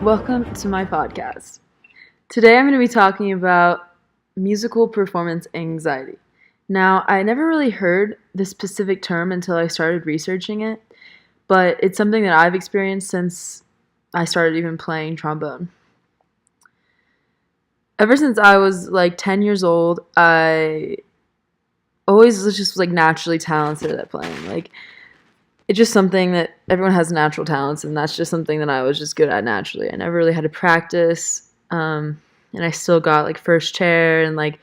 Welcome to my podcast. Today I'm going to be talking about musical performance anxiety. Now, I never really heard this specific term until I started researching it, but it's something that I've experienced since I started even playing trombone. Ever since I was like 10 years old, I always was just like naturally talented at playing. Like, it's just something that everyone has natural talents, and that's just something that I was just good at naturally. I never really had to practice, and I still got like first chair, and like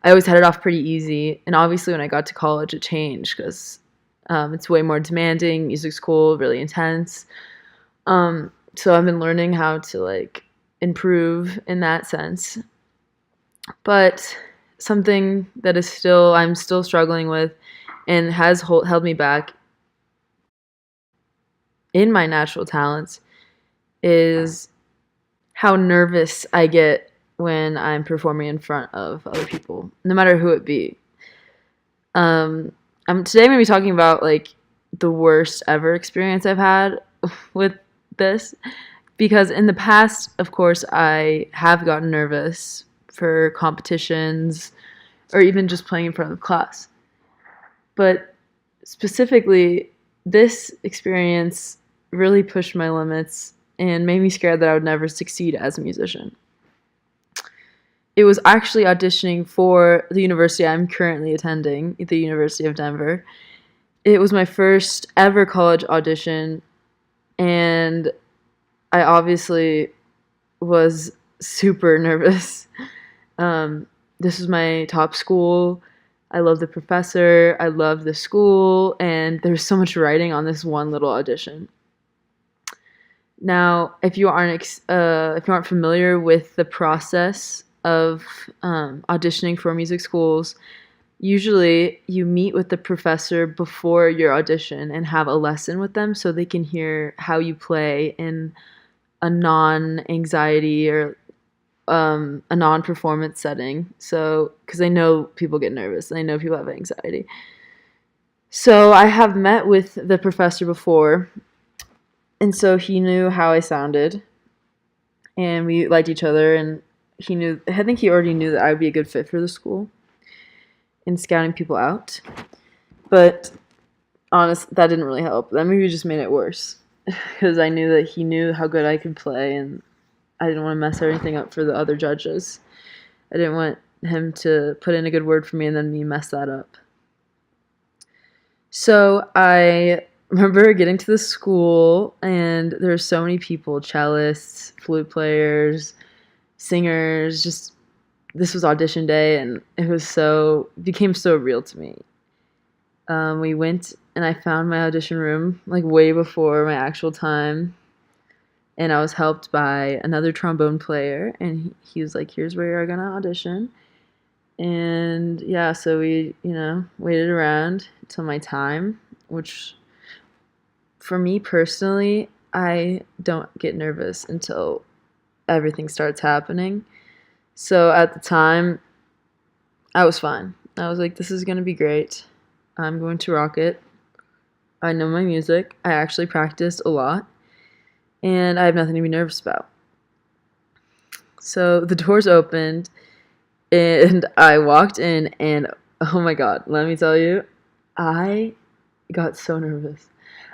I always had it off pretty easy. And obviously, when I got to college, it changed because it's way more demanding. Music school, really intense. So I've been learning how to like improve in that sense. But something that I'm still struggling with and has held me back in my natural talents is how nervous I get when I'm performing in front of other people, no matter who it be. Today I'm going to be talking about like the worst ever experience I've had with this, because in the past, of course, I have gotten nervous for competitions or even just playing in front of class. But specifically, this experience really pushed my limits and made me scared that I would never succeed as a musician. It was actually auditioning for the university I'm currently attending, the University of Denver. It was my first ever college audition, and I obviously was super nervous. This was my top school. I loved the professor, I loved the school, and there was so much writing on this one little audition. Now, if you aren't familiar with the process of auditioning for music schools, usually you meet with the professor before your audition and have a lesson with them so they can hear how you play in a non-anxiety or a non-performance setting. So, because I know people get nervous, I know people have anxiety. So I have met with the professor before, and so he knew how I sounded, and we liked each other, and I think he already knew that I would be a good fit for the school in scouting people out. But that didn't really help. That maybe just made it worse, because I knew that he knew how good I could play, and I didn't want to mess everything up for the other judges. I didn't want him to put in a good word for me and then me mess that up. So I remember getting to the school, and there were so many people, cellists, flute players, singers. Just, this was audition day, and it became so real to me. We went, and I found my audition room like way before my actual time, and I was helped by another trombone player, and he was like, "Here's where you're gonna audition." And yeah, so we, waited around till my time, which for me personally, I don't get nervous until everything starts happening. So at the time, I was fine. I was like, this is going to be great. I'm going to rock it. I know my music. I actually practiced a lot, and I have nothing to be nervous about. So the doors opened, and I walked in, and oh my God, let me tell you, I got so nervous.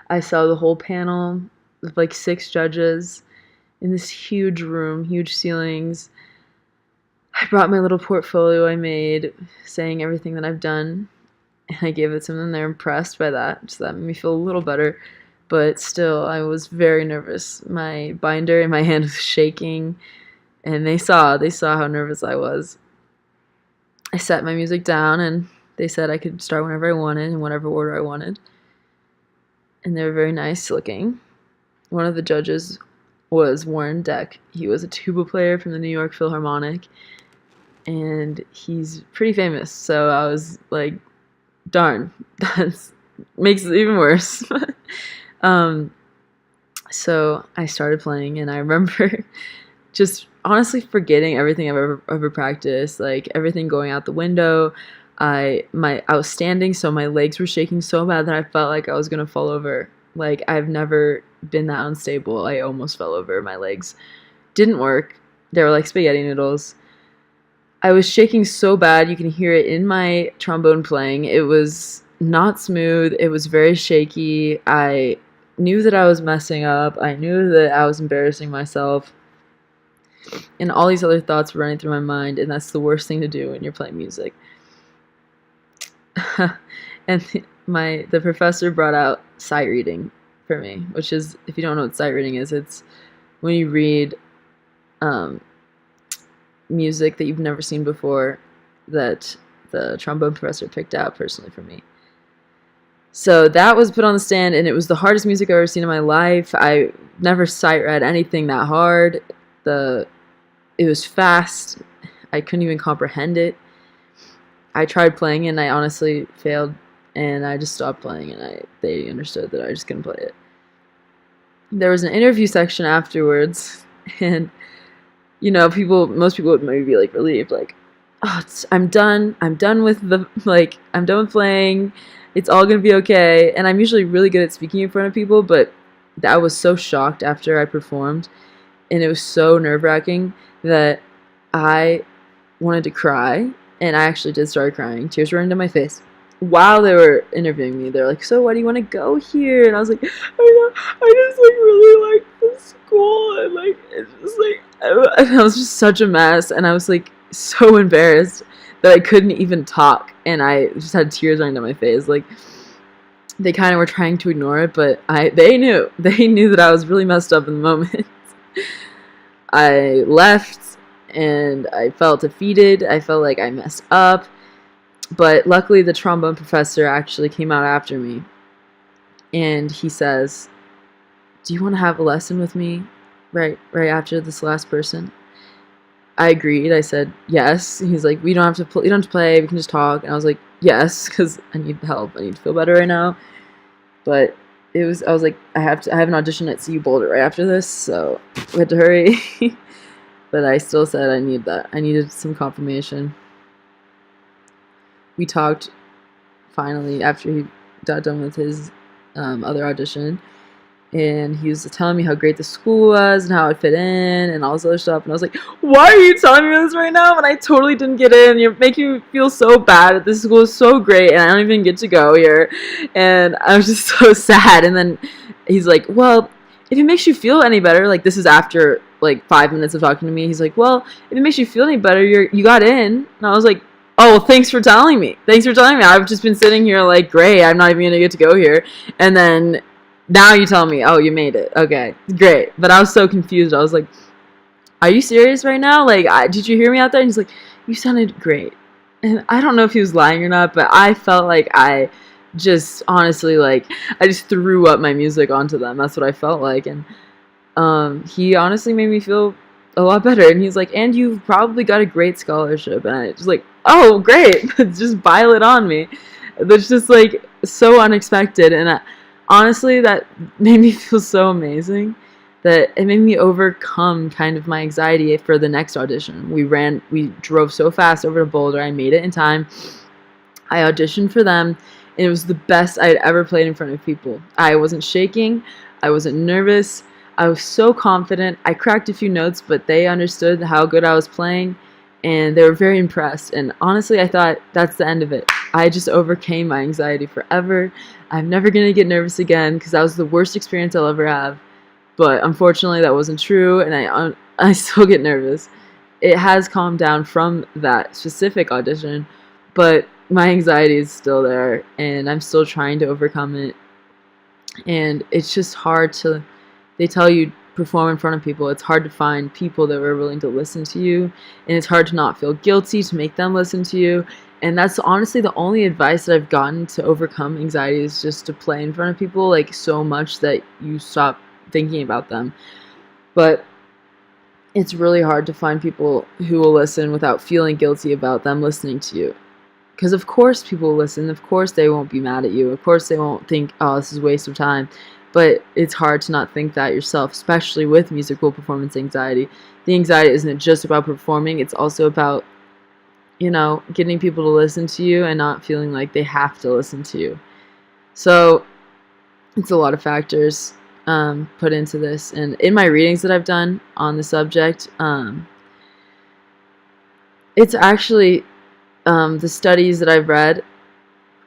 I saw the whole panel with like 6 judges in this huge room, huge ceilings. I brought my little portfolio I made saying everything that I've done, and I gave it to them, and they're impressed by that, so that made me feel a little better. But still, I was very nervous. My binder in my hand was shaking, and they saw how nervous I was. I set my music down, and they said I could start whenever I wanted, in whatever order I wanted. And they were very nice looking. One of the judges was Warren Deck. He was a tuba player from the New York Philharmonic, and he's pretty famous. So I was like, darn, that makes it even worse. So I started playing, and I remember just honestly forgetting everything I've ever practiced, like everything going out the window. I was standing, so my legs were shaking so bad that I felt like I was gonna fall over. Like, I've never been that unstable. I almost fell over my legs. didn't work. They were like spaghetti noodles. I was shaking so bad, you can hear it in my trombone playing. It was not smooth. It was very shaky. I knew that I was messing up. I knew that I was embarrassing myself. And all these other thoughts were running through my mind, and that's the worst thing to do when you're playing music. And the professor brought out sight reading for me, which is, if you don't know what sight reading is, it's when you read music that you've never seen before that the trombone professor picked out personally for me. So that was put on the stand, and it was the hardest music I've ever seen in my life. I never sight read anything that hard. It was fast. I couldn't even comprehend it. I tried playing it, and I honestly failed, and I just stopped playing, and they understood that I just couldn't play it. There was an interview section afterwards, and most people would maybe be like relieved, like, oh, I'm done with I'm done with playing, it's all gonna be okay. And I'm usually really good at speaking in front of people, but I was so shocked after I performed, and it was so nerve-wracking that I wanted to cry, and I actually did start crying. Tears were into my face while they were interviewing me. They're like, so why do you want to go here? And I was like, I just really like this school, and it's just and I was just such a mess, and I was so embarrassed that I couldn't even talk, and I just had tears running down my face. They kind of were trying to ignore it, but they knew that I was really messed up in the moment. I left, and I felt defeated. I felt like I messed up. But luckily, the trombone professor actually came out after me, and he says, do you want to have a lesson with me right after this last person? I agreed. I said yes. He's like, you don't have to play, we can just talk. And I was like, yes, because I need help. I need to feel better right now. But I was like, I have an audition at CU Boulder right after this, so we had to hurry. But I still said I needed some confirmation. We talked finally after he got done with his other audition, and he was telling me how great the school was and how I'd fit in and all this other stuff. And I was like, why are you telling me this right now when I totally didn't get in? You're making me feel so bad. This school is so great, and I don't even get to go here. And I was just so sad. And then he's like, well, if it makes you feel any better, this is after 5 minutes of talking to me, he's like, well, if it makes you feel any better, you got in. And I was like, oh, well, thanks for telling me. I've just been sitting here great, I'm not even going to get to go here. And then now you tell me, oh, you made it. Okay, great. But I was so confused. I was like, are you serious right now? Did you hear me out there? And he's like, you sounded great. And I don't know if he was lying or not, but I felt like I just honestly, I just threw up my music onto them. That's what I felt like. And he honestly made me feel a lot better. And he's like, and you've probably got a great scholarship. And I was like, oh, great. Just pile it on me. That's just so unexpected. And honestly, that made me feel so amazing that it made me overcome kind of my anxiety for the next audition. We drove so fast over to Boulder. I made it in time. I auditioned for them, and it was the best I had ever played in front of people. I wasn't shaking. I wasn't nervous. I was so confident. I cracked a few notes, but they understood how good I was playing, and they were very impressed. And honestly, I thought that's the end of it. I just overcame my anxiety forever. I'm never going to get nervous again, because that was the worst experience I'll ever have. But unfortunately, that wasn't true, and I still get nervous. It has calmed down from that specific audition, but my anxiety is still there, and I'm still trying to overcome it. And it's just hard to, they tell you perform in front of people. It's hard to find people that are willing to listen to you, and it's hard to not feel guilty to make them listen to you. And that's honestly the only advice that I've gotten to overcome anxiety, is just to play in front of people so much that you stop thinking about them. But it's really hard to find people who will listen without feeling guilty about them listening to you. Because of course people will listen. Of course they won't be mad at you. Of course they won't think, oh, this is a waste of time. But it's hard to not think that yourself, especially with musical performance anxiety. The anxiety isn't just about performing. It's also about, getting people to listen to you and not feeling like they have to listen to you. So it's a lot of factors. put into this. And in my readings that I've done on the subject, it's actually the studies that I've read,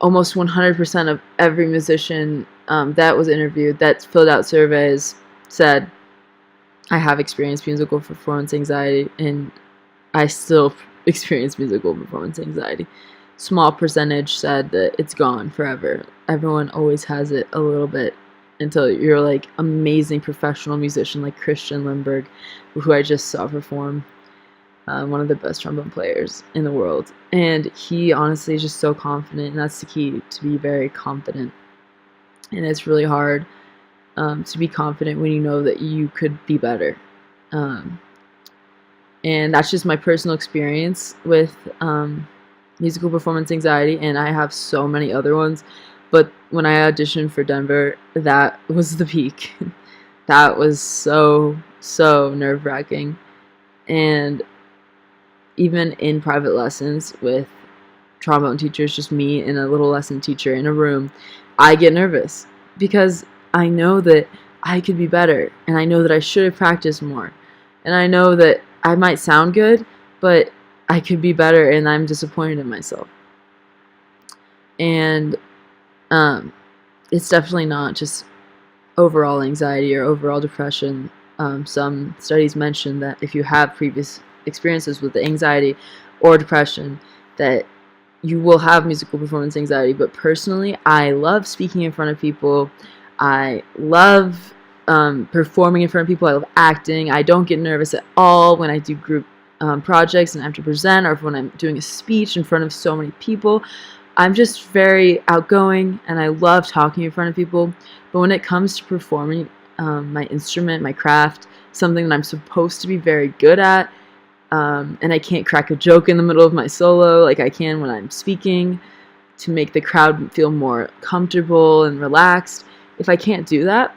almost 100% of every musician that was interviewed, that filled out surveys, said, I have experienced musical performance anxiety, and I still experience musical performance anxiety. Small percentage said that it's gone forever. Everyone always has it a little bit until you're like amazing professional musician like Christian Lindberg, who I just saw perform, one of the best trombone players in the world. And he honestly is just so confident, and that's the key, to be very confident. And it's really hard to be confident when you know that you could be better. And that's just my personal experience with musical performance anxiety, and I have so many other ones. But when I auditioned for Denver, that was the peak. That was so nerve-wracking. And even in private lessons with trombone teachers, just me and a little lesson teacher in a room, I get nervous because I know that I could be better, and I know that I should have practiced more, and I know that I might sound good, but I could be better, and I'm disappointed in myself. And it's definitely not just overall anxiety or overall depression. Some studies mention that if you have previous experiences with anxiety or depression, that you will have musical performance anxiety. But personally, I love speaking in front of people. I love performing in front of people. I love acting. I don't get nervous at all when I do group projects and I have to present, or when I'm doing a speech in front of so many people. I'm just very outgoing, and I love talking in front of people. But when it comes to performing my instrument, my craft, something that I'm supposed to be very good at, and I can't crack a joke in the middle of my solo like I can when I'm speaking to make the crowd feel more comfortable and relaxed. If I can't do that,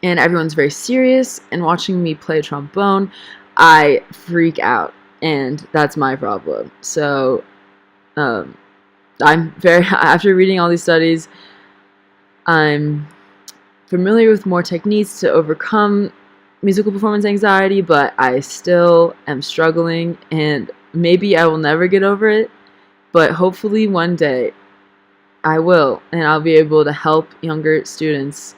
and everyone's very serious and watching me play trombone, I freak out, and that's my problem. So after reading all these studies, I'm familiar with more techniques to overcome musical performance anxiety, but I still am struggling, and maybe I will never get over it, but hopefully one day I will, and I'll be able to help younger students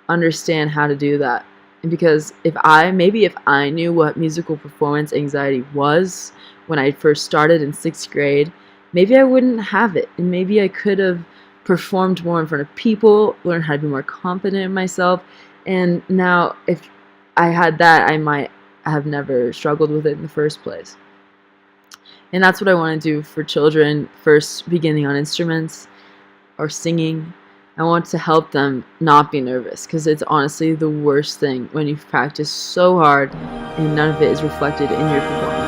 understand how to do that. And because if I knew what musical performance anxiety was when I first started in 6th grade, maybe I wouldn't have it, and maybe I could have performed more in front of people, learned how to be more confident in myself, and now if I had that, I might have never struggled with it in the first place. And that's what I want to do for children first beginning on instruments or singing. I want to help them not be nervous, because it's honestly the worst thing when you've practiced so hard and none of it is reflected in your performance.